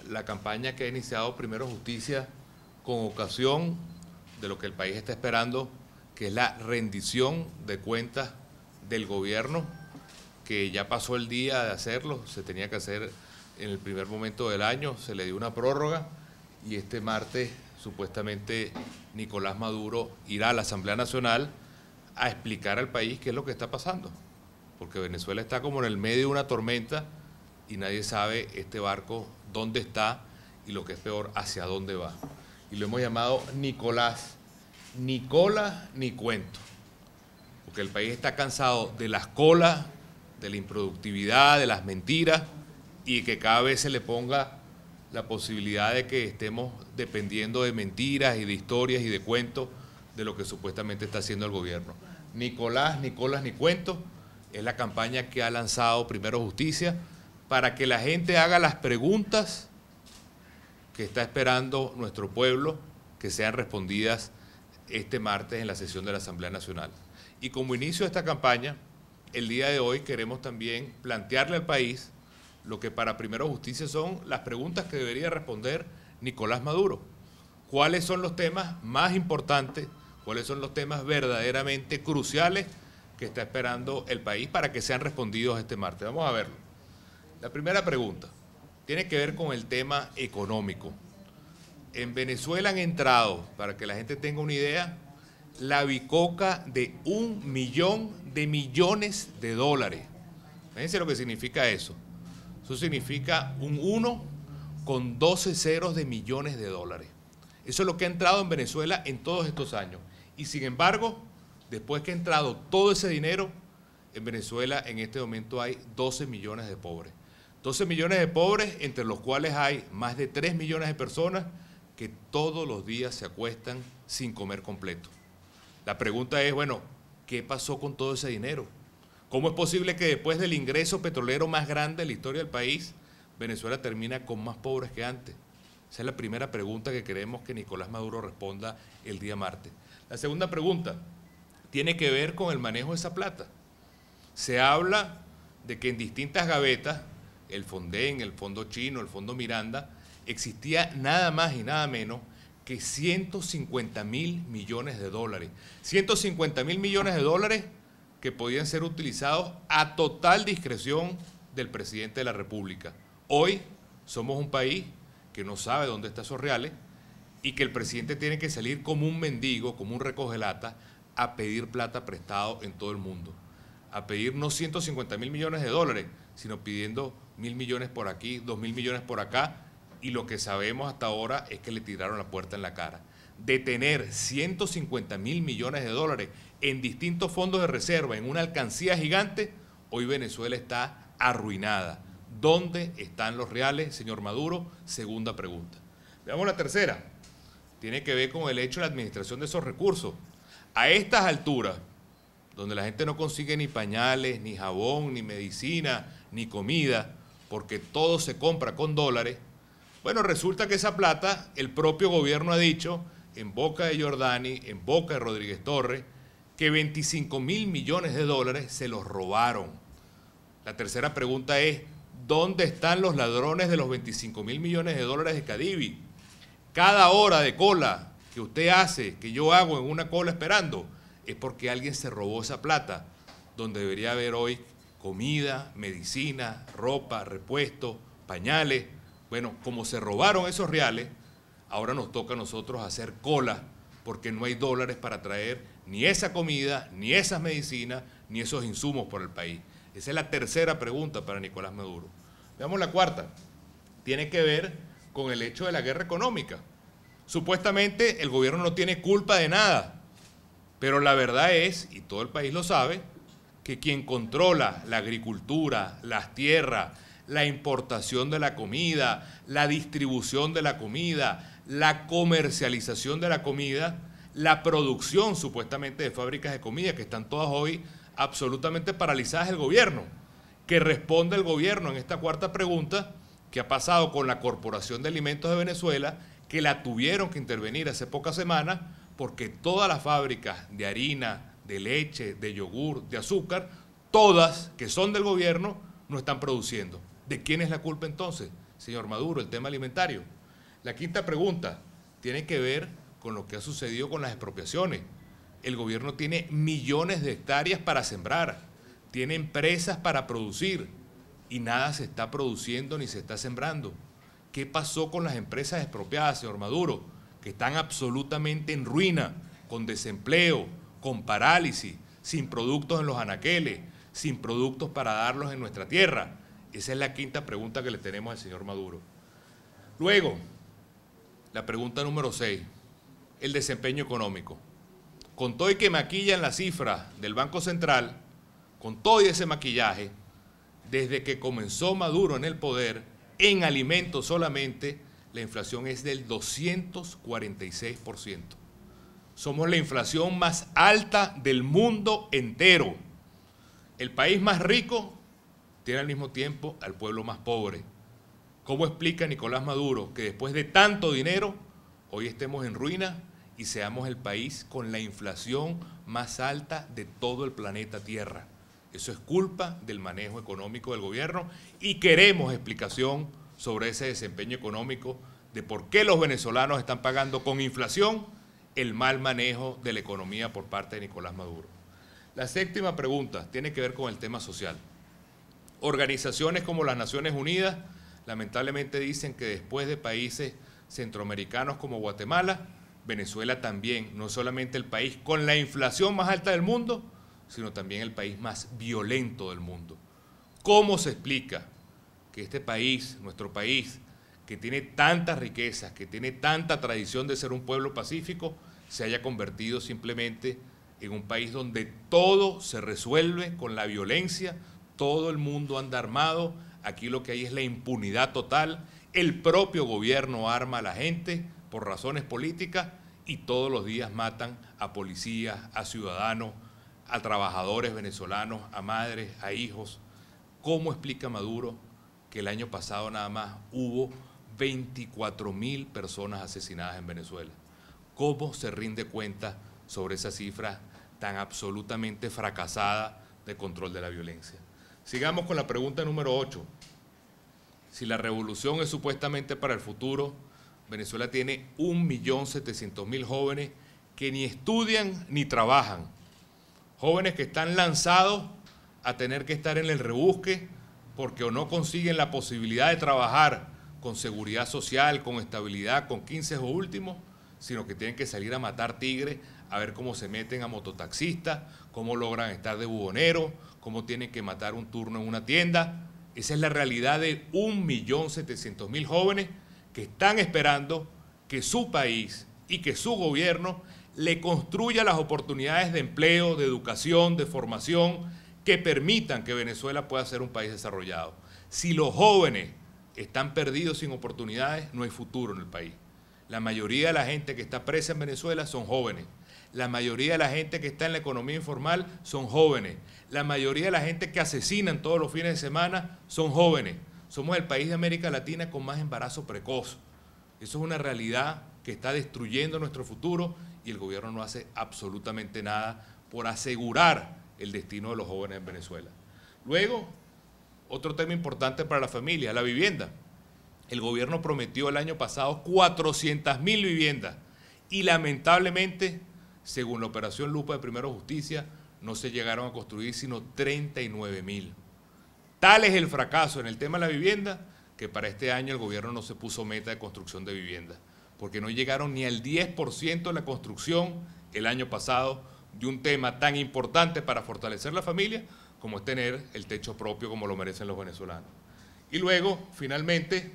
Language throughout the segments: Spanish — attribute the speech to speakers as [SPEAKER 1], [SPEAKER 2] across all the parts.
[SPEAKER 1] la campaña que ha iniciado Primero Justicia con ocasión de lo que el país está esperando, que es la rendición de cuentas del gobierno, que ya pasó el día de hacerlo, se tenía que hacer en el primer momento del año, se le dio una prórroga y este martes supuestamente Nicolás Maduro irá a la Asamblea Nacional a explicar al país qué es lo que está pasando, porque Venezuela está como en el medio de una tormenta y nadie sabe este barco dónde está y lo que es peor, hacia dónde va. Y lo hemos llamado Nicolás, ni cola ni cuento, porque el país está cansado de las colas, de la improductividad, de las mentiras y que cada vez se le ponga la posibilidad de que estemos dependiendo de mentiras y de historias y de cuentos de lo que supuestamente está haciendo el gobierno. Nicolás, ni colas ni cuentos, es la campaña que ha lanzado Primero Justicia para que la gente haga las preguntas que está esperando nuestro pueblo, que sean respondidas este martes en la sesión de la Asamblea Nacional. Y como inicio de esta campaña, el día de hoy queremos también plantearle al país lo que para Primero Justicia son las preguntas que debería responder Nicolás Maduro. ¿Cuáles son los temas más importantes? ¿Cuáles son los temas verdaderamente cruciales que está esperando el país para que sean respondidos este martes? Vamos a verlo. La primera pregunta tiene que ver con el tema económico. En Venezuela han entrado, para que la gente tenga una idea, la bicoca de 1 millón de millones de dólares. Fíjense lo que significa eso. Eso significa un 1 con 12 ceros de millones de dólares. Eso es lo que ha entrado en Venezuela en todos estos años. Y sin embargo, después que ha entrado todo ese dinero, en Venezuela en este momento hay 12 millones de pobres. 12 millones de pobres, entre los cuales hay más de 3 millones de personas que todos los días se acuestan sin comer completo. La pregunta es, bueno, ¿qué pasó con todo ese dinero? ¿Cómo es posible que después del ingreso petrolero más grande de la historia del país, Venezuela termina con más pobres que antes? Esa es la primera pregunta que queremos que Nicolás Maduro responda el día martes. La segunda pregunta tiene que ver con el manejo de esa plata. Se habla de que en distintas gavetas, el Fonden, el Fondo Chino, el Fondo Miranda, existía nada más y nada menos que 150.000 millones de dólares. 150.000 millones de dólares que podían ser utilizados a total discreción del presidente de la República. Hoy somos un país que no sabe dónde están esos reales y que el presidente tiene que salir como un mendigo, como un recogelata, a pedir plata prestado en todo el mundo. A pedir no 150.000 millones de dólares, sino pidiendo 1.000 millones por aquí, 2.000 millones por acá, y lo que sabemos hasta ahora es que le tiraron la puerta en la cara. De tener 150.000 millones de dólares en distintos fondos de reserva, en una alcancía gigante, hoy Venezuela está arruinada. ¿Dónde están los reales, señor Maduro? Segunda pregunta. Veamos la tercera. Tiene que ver con el hecho de la administración de esos recursos. A estas alturas, donde la gente no consigue ni pañales, ni jabón, ni medicina, ni comida, porque todo se compra con dólares, bueno, resulta que esa plata, el propio gobierno ha dicho, en boca de Giordani, en boca de Rodríguez Torres, que 25.000 millones de dólares se los robaron. La tercera pregunta es, ¿dónde están los ladrones de los 25.000 millones de dólares de Cadivi? Cada hora de cola que usted hace, que yo hago en una cola esperando, es porque alguien se robó esa plata, donde debería haber hoy comida, medicina, ropa, repuestos, pañales. Bueno, como se robaron esos reales, ahora nos toca a nosotros hacer cola, porque no hay dólares para traer ni esa comida, ni esas medicinas, ni esos insumos por el país. Esa es la tercera pregunta para Nicolás Maduro. Veamos la cuarta. Tiene que ver con el hecho de la guerra económica. Supuestamente el gobierno no tiene culpa de nada, pero la verdad es, y todo el país lo sabe, que quien controla la agricultura, las tierras, la importación de la comida, la distribución de la comida, la comercialización de la comida, la producción supuestamente de fábricas de comida, que están todas hoy absolutamente paralizadas, el gobierno. Que responde el gobierno en esta cuarta pregunta, que ha pasado con la Corporación de Alimentos de Venezuela, que la tuvieron que intervenir hace pocas semanas, porque todas las fábricas de harina, de leche, de yogur, de azúcar, todas que son del gobierno, no están produciendo. ¿De quién es la culpa entonces? señor Maduro, el tema alimentario. La quinta pregunta tiene que ver con lo que ha sucedido con las expropiaciones. El gobierno tiene millones de hectáreas para sembrar, tiene empresas para producir y nada se está produciendo ni se está sembrando. ¿Qué pasó con las empresas expropiadas, señor Maduro? Que están absolutamente en ruina, con desempleo, con parálisis, sin productos en los anaqueles, sin productos para darlos en nuestra tierra. Esa es la quinta pregunta que le tenemos al señor Maduro. Luego, la pregunta número 6, el desempeño económico. Con todo y que maquillan las cifras del Banco Central, con todo y ese maquillaje, desde que comenzó Maduro en el poder, en alimentos solamente, la inflación es del 246%. Somos la inflación más alta del mundo entero. El país más rico tiene al mismo tiempo al pueblo más pobre. ¿Cómo explica Nicolás Maduro que después de tanto dinero hoy estemos en ruina y seamos el país con la inflación más alta de todo el planeta Tierra? Eso es culpa del manejo económico del gobierno y queremos explicación sobre ese desempeño económico, de por qué los venezolanos están pagando con inflación el mal manejo de la economía por parte de Nicolás Maduro. La séptima pregunta tiene que ver con el tema social. Organizaciones como las Naciones Unidas lamentablemente dicen que después de países centroamericanos como Guatemala, Venezuela también, no solamente el país con la inflación más alta del mundo, sino también el país más violento del mundo. ¿Cómo se explica que este país, nuestro país, que tiene tantas riquezas, que tiene tanta tradición de ser un pueblo pacífico, se haya convertido simplemente en un país donde todo se resuelve con la violencia, todo el mundo anda armado, aquí lo que hay es la impunidad total, el propio gobierno arma a la gente por razones políticas y todos los días matan a policías, a ciudadanos, a trabajadores venezolanos, a madres, a hijos? ¿Cómo explica Maduro que el año pasado nada más hubo 24.000 personas asesinadas en Venezuela? ¿Cómo se rinde cuenta sobre esa cifra tan absolutamente fracasada de control de la violencia? Sigamos con la pregunta número 8. Si la revolución es supuestamente para el futuro, Venezuela tiene 1.700.000 jóvenes que ni estudian ni trabajan. Jóvenes que están lanzados a tener que estar en el rebusque porque o no consiguen la posibilidad de trabajar con seguridad social, con estabilidad, con 15 o últimos, sino que tienen que salir a matar tigres, a ver cómo se meten a mototaxistas, cómo logran estar de buhoneros, cómo tienen que matar un turno en una tienda. Esa es la realidad de 1.700.000 jóvenes que están esperando que su país y que su gobierno le construya las oportunidades de empleo, de educación, de formación, que permitan que Venezuela pueda ser un país desarrollado. Si los jóvenes están perdidos sin oportunidades, no hay futuro en el país. La mayoría de la gente que está presa en Venezuela son jóvenes. La mayoría de la gente que está en la economía informal son jóvenes. La mayoría de la gente que asesinan todos los fines de semana son jóvenes. Somos el país de América Latina con más embarazo precoz. Eso es una realidad que está destruyendo nuestro futuro y el gobierno no hace absolutamente nada por asegurar el destino de los jóvenes en Venezuela. Luego, otro tema importante para la familia, la vivienda. El gobierno prometió el año pasado 400.000 viviendas y lamentablemente, según la operación Lupa de Primero Justicia, no se llegaron a construir sino 39.000. Tal es el fracaso en el tema de la vivienda que para este año el gobierno no se puso meta de construcción de viviendas, porque no llegaron ni al 10% de la construcción el año pasado de un tema tan importante para fortalecer la familia como es tener el techo propio como lo merecen los venezolanos. Y luego, finalmente,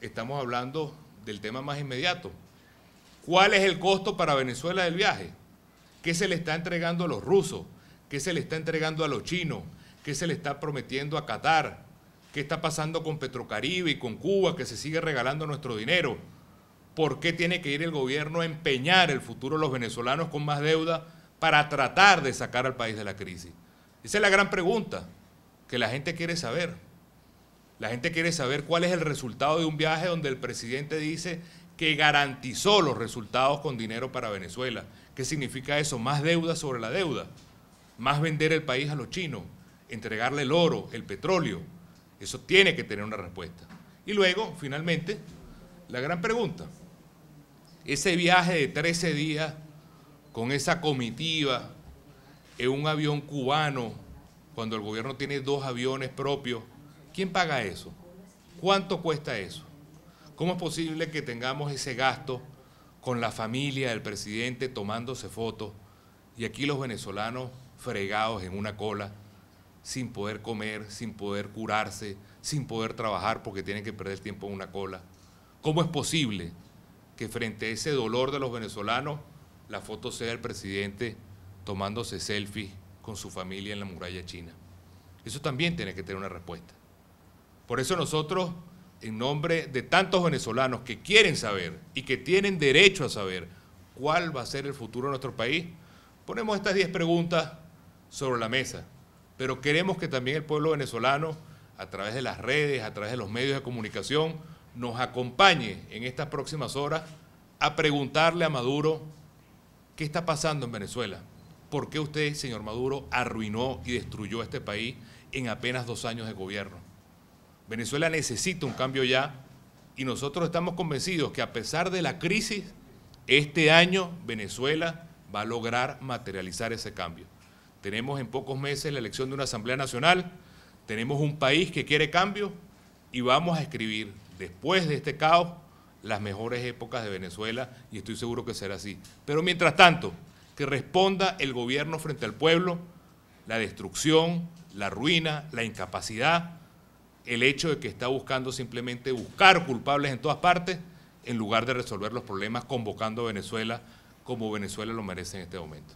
[SPEAKER 1] estamos hablando del tema más inmediato. ¿Cuál es el costo para Venezuela del viaje? ¿Qué se le está entregando a los rusos? ¿Qué se le está entregando a los chinos? ¿Qué se le está prometiendo a Qatar? ¿Qué está pasando con Petrocaribe y con Cuba, que se sigue regalando nuestro dinero? ¿Por qué tiene que ir el gobierno a empeñar el futuro de los venezolanos con más deuda para tratar de sacar al país de la crisis? Esa es la gran pregunta que la gente quiere saber. La gente quiere saber cuál es el resultado de un viaje donde el presidente dice que garantizó los resultados con dinero para Venezuela. ¿Qué significa eso? Más deuda sobre la deuda, más vender el país a los chinos, entregarle el oro, el petróleo. Eso tiene que tener una respuesta. Y luego, finalmente, la gran pregunta, ese viaje de 13 días con esa comitiva en un avión cubano, cuando el gobierno tiene 2 aviones propios, ¿quién paga eso? ¿Cuánto cuesta eso? ¿Cómo es posible que tengamos ese gasto con la familia del presidente tomándose fotos y aquí los venezolanos fregados en una cola, sin poder comer, sin poder curarse, sin poder trabajar porque tienen que perder tiempo en una cola? ¿Cómo es posible que frente a ese dolor de los venezolanos la foto sea el presidente tomándose selfies con su familia en la muralla china? Eso también tiene que tener una respuesta. Por eso nosotros, en nombre de tantos venezolanos que quieren saber y que tienen derecho a saber cuál va a ser el futuro de nuestro país, ponemos estas 10 preguntas sobre la mesa. Pero queremos que también el pueblo venezolano, a través de las redes, a través de los medios de comunicación, nos acompañe en estas próximas horas a preguntarle a Maduro qué está pasando en Venezuela. ¿Por qué usted, señor Maduro, arruinó y destruyó este país en apenas 2 años de gobierno? Venezuela necesita un cambio ya y nosotros estamos convencidos que a pesar de la crisis, este año Venezuela va a lograr materializar ese cambio. Tenemos en pocos meses la elección de una Asamblea Nacional, tenemos un país que quiere cambio y vamos a escribir, después de este caos, las mejores épocas de Venezuela y estoy seguro que será así. Pero mientras tanto, que responda el gobierno frente al pueblo, la destrucción, la ruina, la incapacidad, el hecho de que está buscando simplemente buscar culpables en todas partes, en lugar de resolver los problemas convocando a Venezuela como Venezuela lo merece en este momento.